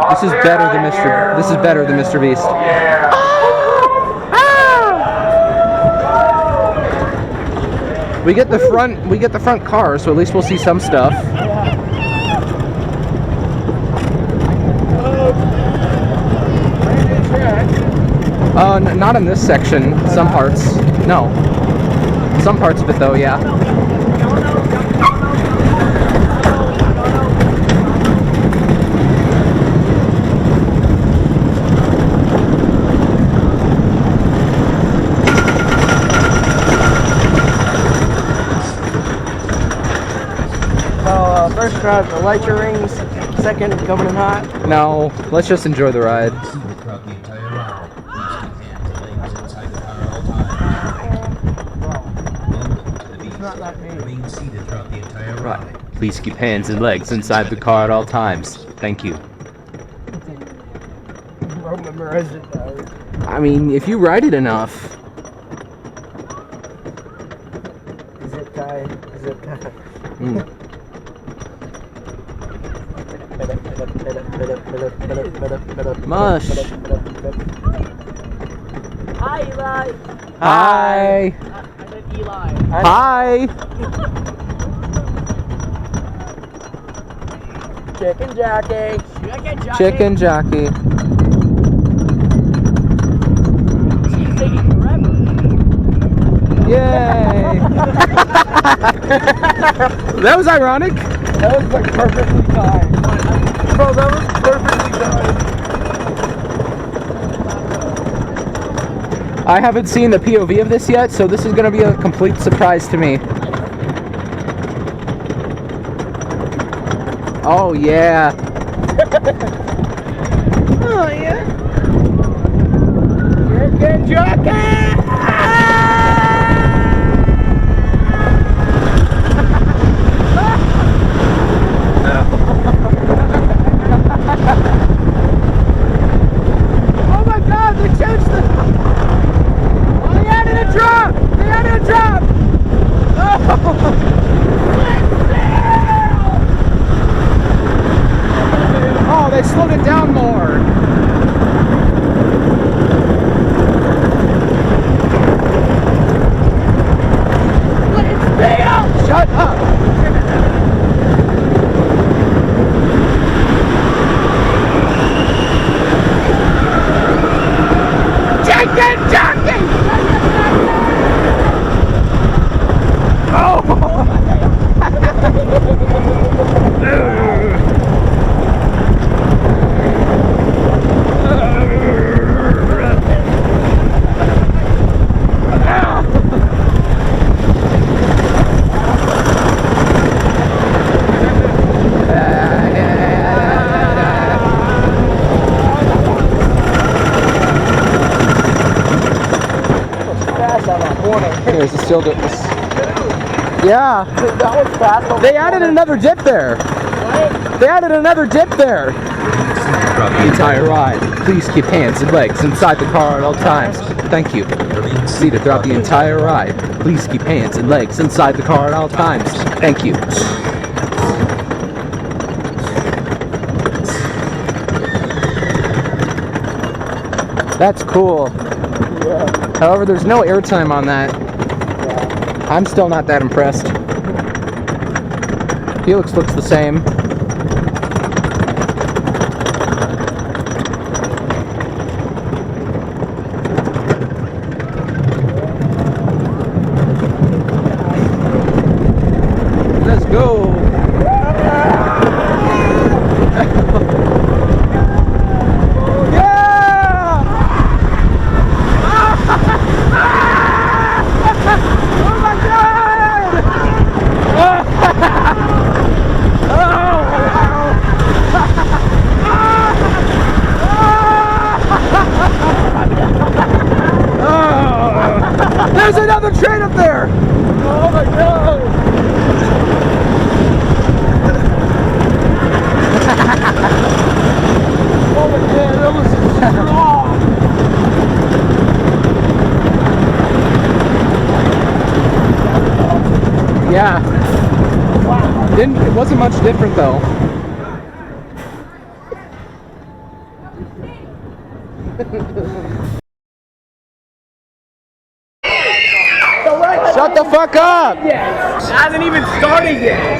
This is better than Mr. This is better than Mr. Beast. Yeah. We get the front car, so at least we'll see some stuff. Not in this section. Some parts. No. Some parts of it though, yeah. First drive the light your rings, second coming in hot. No, let's just enjoy the ride. Right. Please keep hands and legs inside the car at all times. Thank you. I mean, if you ride it enough. Zip tie, zip tie. Mush. Hi, Eli. Hi. I said Eli. Hi. Chicken jockey. Chicken jockey. She's taking forever. Yay. That was ironic. That was like perfectly timed. Bro, that was perfectly timed. I haven't seen the POV of this yet, so this is going to be a complete surprise to me. Oh, yeah. Oh, yeah. Chicken jockey! Oh my God, they changed the... Oh, they added a drop! They added a drop! Oh, they slowed it down more. Shut up! Chicken jockey! Oh! There's a still difference. Yeah. That was fast. They added another dip there. What? They added another dip there. Throughout the entire ride, please keep hands and legs inside the car at all times. Thank you. Seated throughout the entire ride, please keep hands and legs inside the car at all times. Thank you. That's cool. Yeah. However, there's no airtime on that. Yeah. I'm still not that impressed. Helix looks the same. Let's go. There's another train up there! Oh my God! Oh my God, that was strong! Yeah. Wow. It wasn't much different though. Shut the fuck up! It hasn't even started yet.